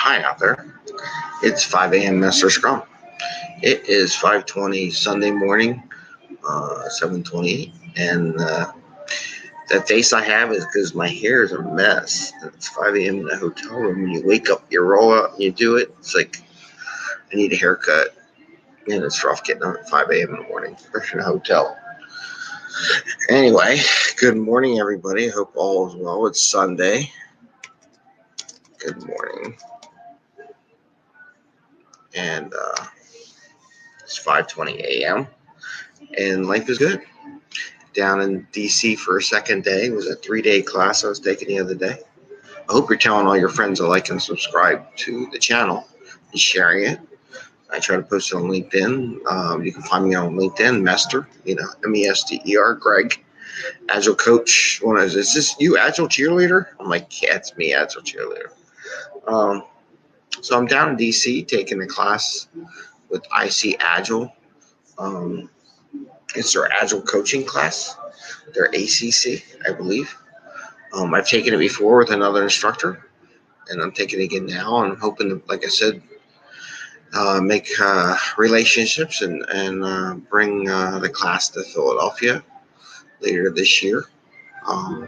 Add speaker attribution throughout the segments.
Speaker 1: Hi out there. It's 5amMesterScrum. It is 5:20 Sunday morning, 7:28, and that face I have is because my hair is a mess. It's 5 a.m. in the hotel room. When you wake up, you roll out and you do it. It's like I need a haircut, and it's rough getting up at 5 a.m. in the morning, especially in a hotel. Anyway, good morning, everybody. Hope all is well. It's Sunday. Good morning. And it's 5:20 a.m. and life is good. Down in DC for a second day. It was a 3-day class I was taking the other day. I hope you're telling all your friends to like and subscribe to the channel and sharing it. I try to post it on LinkedIn. You can find me on LinkedIn, Mester, Mester, Greg, Agile Coach. Is this you, Agile Cheerleader? I'm like, yeah, it's me, Agile Cheerleader. So I'm down in DC taking a class with IC Agile. It's their Agile coaching class, their ACC, I believe. I've taken it before with another instructor, and I'm taking it again now. I'm hoping to, like I said, make relationships and bring the class to Philadelphia later this year.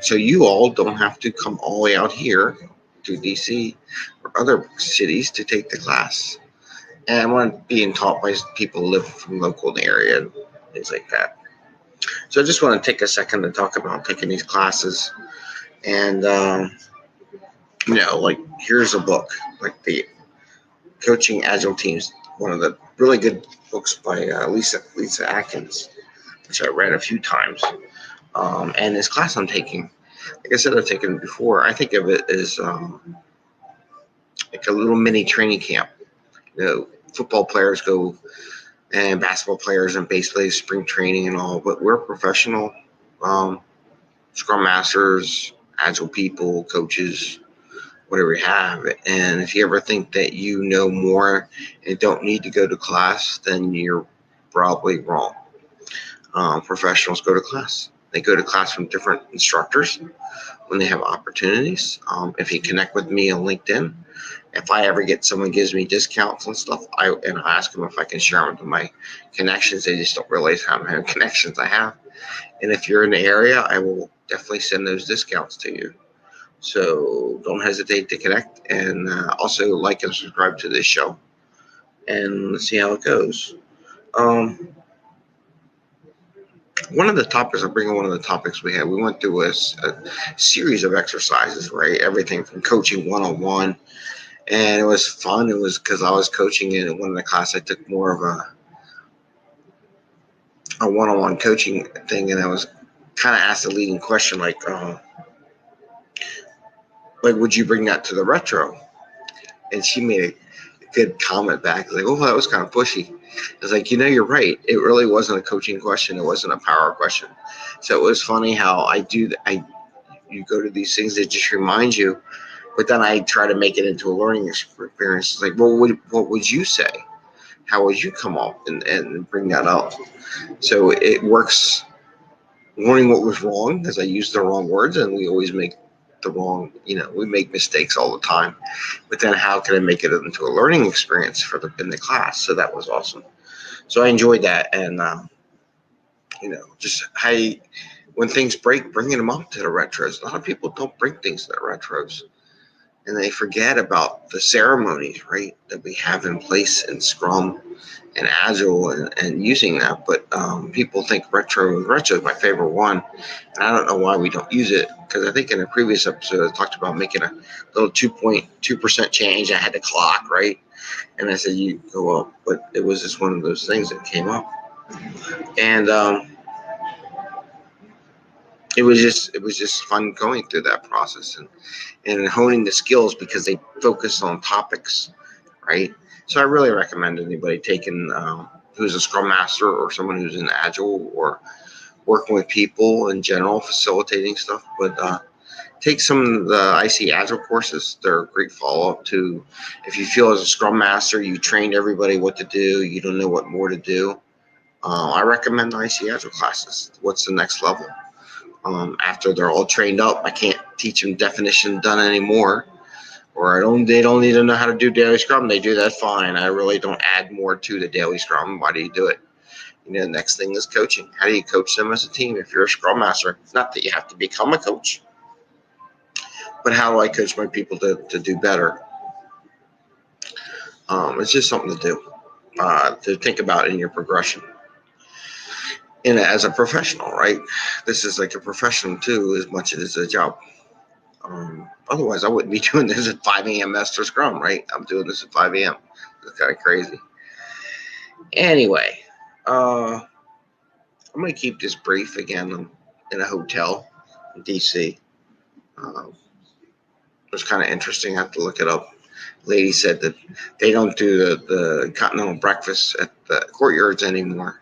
Speaker 1: So you all don't have to come all the way out here to DC or other cities to take the class. And I want being taught by people who live from local in the area and things like that. So I just want to take a second to talk about taking these classes. And, like here's a book, like the Coaching Agile Teams, one of the really good books by Lisa Atkins, which I read a few times. And this class I'm taking, like I said, I've taken it before. I think of it as like a little mini training camp. Football players go and basketball players and base players spring training and all, but we're professional Scrum Masters, Agile people, coaches, whatever you have. And if you ever think that you know more and don't need to go to class, then you're probably wrong. Professionals go to class. They go to class from different instructors when they have opportunities. If you connect with me on LinkedIn, if I ever get someone gives me discounts and stuff, I ask them if I can share them to my connections. They just don't realize how many connections I have. And if you're in the area, I will definitely send those discounts to you. So don't hesitate to connect, and also like and subscribe to this show, and let's see how it goes. One of the topics we had, we went through a series of exercises, right? Everything from coaching one-on-one, and it was fun. It was because I was coaching in one of the classes. I took more of a one-on-one coaching thing, and I was kind of asked a leading question like, would you bring that to the retro? And she made a good comment back, like, oh, that was kind of pushy. I was like, you're right. It really wasn't a coaching question. It wasn't a power question. So it was funny how you go to these things that just remind you, but then I try to make it into a learning experience. It's like, well, what would you say? How would you come up and bring that up? So it works learning what was wrong, because I used the wrong words, and we always make the wrong, we make mistakes all the time. But then how can I make it into a learning experience in the class? So that was awesome. So I enjoyed that. And, just when things break, bringing them up to the retros. A lot of people don't bring things to the retros, and they forget about the ceremonies, right, that we have in place in Scrum and Agile and using that. But people think retro is my favorite one, and I don't know why we don't use it, because I think in a previous episode I talked about making a little 2.2% change. I had the clock, right, and I said you go up, but it was just one of those things that came up, and it was just fun going through that process and honing the skills, because they focus on topics, right? So I really recommend anybody taking who's a Scrum Master or someone who's in Agile or working with people in general, facilitating stuff. But take some of the IC Agile courses. They're a great follow-up to, if you feel as a Scrum Master, you trained everybody what to do, you don't know what more to do. I recommend the IC Agile classes. What's the next level? After they're all trained up, I can't teach them definition done anymore. or they don't need to know how to do daily Scrum. They do that fine. I really don't add more to the daily Scrum. Why do you do it? The next thing is coaching. How do you coach them as a team if you're a Scrum Master? Not that you have to become a coach, but how do I coach my people to do better? It's just something to do, to think about in your progression. And as a professional, right? This is like a professional too, as much as it's a job. Otherwise, I wouldn't be doing this at 5 a.m. Mester Scrum, right? I'm doing this at 5 a.m. It's kind of crazy. Anyway, I'm going to keep this brief again. I'm in a hotel in D.C. It was kind of interesting. I have to look it up. Lady said that they don't do the continental breakfast at the courtyards anymore.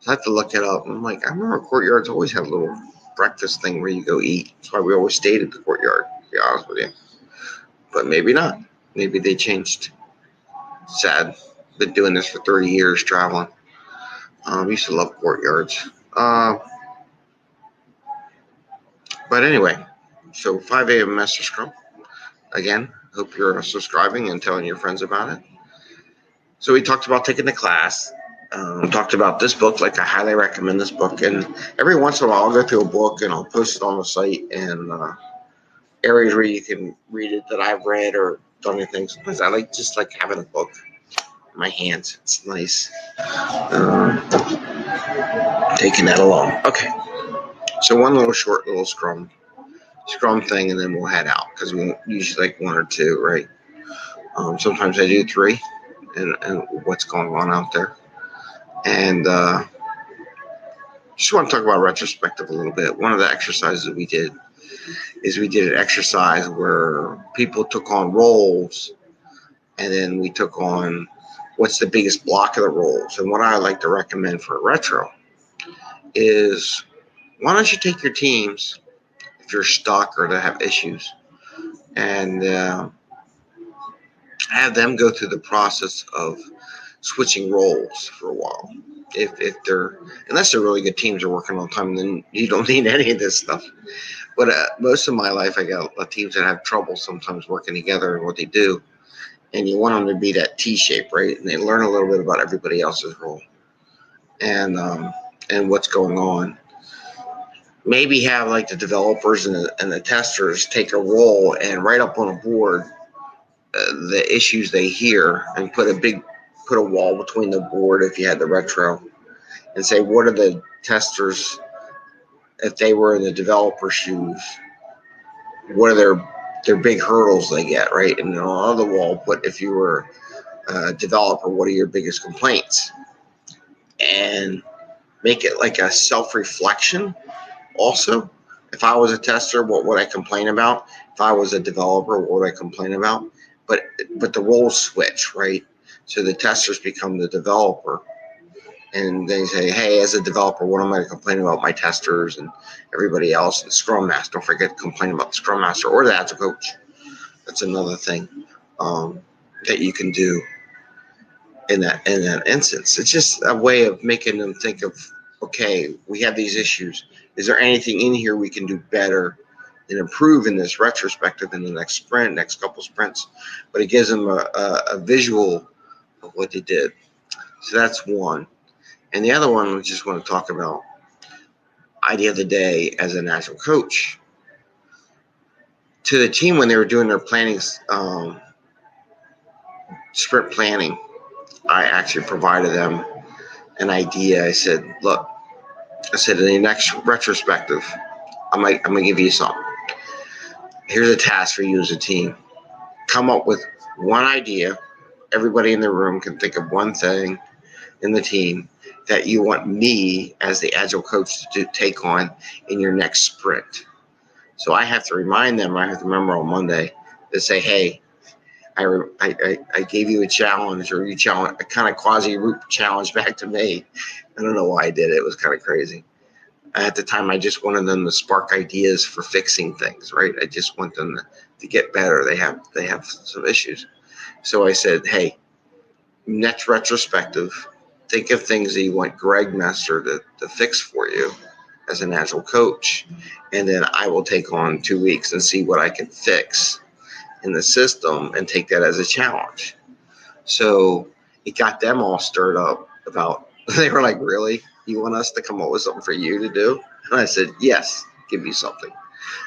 Speaker 1: So I have to look it up. I'm like, I remember courtyards always had a little breakfast thing where you go eat. That's why we always stayed at the courtyard, to be honest with you. But maybe not. Maybe they changed. Sad. Been doing this for 30 years, traveling. Used to love courtyards. But anyway, so 5 a.m. Mester Scrum. Again, hope you're subscribing and telling your friends about it. So we talked about taking the class. Talked about this book. Like, I highly recommend this book. And every once in a while, I'll go through a book and I'll post it on the site and areas where you can read it that I've read or done anything. Sometimes I just like having a book in my hands. It's nice. Taking that along. Okay. So one little short little Scrum thing, and then we'll head out because we usually like one or two, right? Sometimes I do three, and what's going on out there. And just want to talk about retrospective a little bit. One of the exercises that we did is we did an exercise where people took on roles, and then we took on what's the biggest block of the roles. And what I like to recommend for a retro is, why don't you take your teams, if you're stuck or they have issues, and have them go through the process of switching roles for a while. Unless they're really good teams are working all the time, then you don't need any of this stuff. But most of my life, I got teams that have trouble sometimes working together and what they do. And you want them to be that T-shape, right? And they learn a little bit about everybody else's role and what's going on. Maybe have like the developers and the testers take a role and write up on a board the issues they hear, and put a wall between the board if you had the retro, and say, what are the testers, if they were in the developer shoes, what are their big hurdles they get, right? And on the wall, put, if you were a developer, what are your biggest complaints? And make it like a self-reflection also. If I was a tester, what would I complain about? If I was a developer, what would I complain about? But the roles switch, right? So the testers become the developer, and they say, hey, as a developer, what am I complaining about my testers and everybody else? And Scrum Master, don't forget to complain about the Scrum Master or the Agile coach. That's another thing that you can do in that instance. It's just a way of making them think of, okay, we have these issues. Is there anything in here we can do better and improve in this retrospective in the next sprint, next couple sprints? But it gives them a visual of what they did. So that's one. And the other one, we just want to talk about idea of the day as an Agile coach. To the team, when they were doing their planning, sprint planning, I actually provided them an idea. I said, look, in the next retrospective, I'm going to give you something. Here's a task for you as a team. Come up with one idea. Everybody in the room can think of one thing in the team that you want me as the Agile coach to take on in your next sprint. So I have to remind them, I have to remember on Monday to say, hey, I gave you a challenge, or you challenge, a kind of quasi-root challenge back to me. I don't know why I did it. It was kind of crazy. At the time, I just wanted them to spark ideas for fixing things, right? I just want them to get better. They have some issues. So I said, hey, next retrospective, think of things that you want Greg Mester to fix for you as an Agile coach. And then I will take on 2 weeks and see what I can fix in the system and take that as a challenge. So it got them all stirred up about, they were like, really? You want us to come up with something for you to do? And I said, yes, give me something.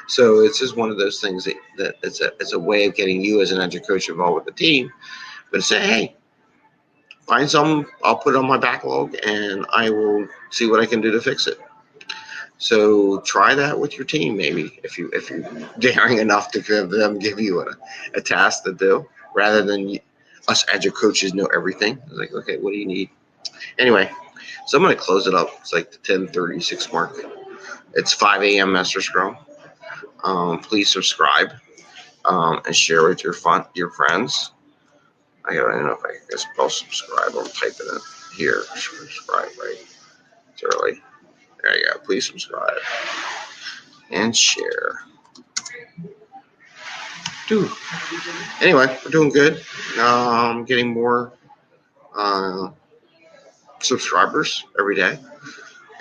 Speaker 1: So it's just one of those things that it's a way of getting you as an agile coach involved with the team, but say, hey, find something, I'll put it on my backlog and I will see what I can do to fix it. So try that with your team, maybe if you're daring enough to give you a task to do, rather than us agile coaches know everything. It's like, okay, what do you need? Anyway, so I'm going to close it up. It's like the 10:36 mark. It's 5 a.m. Mester Scrum. Please subscribe and share with your friends. I don't know if I can spell subscribe. I'm typing it here. Subscribe, right? It's early. There you go. Please subscribe and share. Dude. Anyway, we're doing good. Getting more subscribers every day.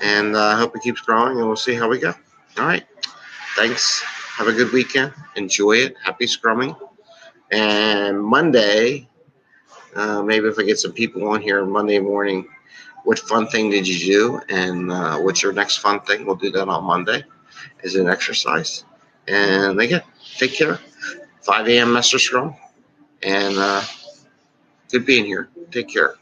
Speaker 1: And I hope it keeps growing, and we'll see how we go. All right. Thanks. Have a good weekend. Enjoy it. Happy scrumming. And Monday, maybe if I get some people on here Monday morning, what fun thing did you do? And what's your next fun thing? We'll do that on Monday as an exercise. And again, take care. 5 a.m. Mester Scrum. And good being here. Take care.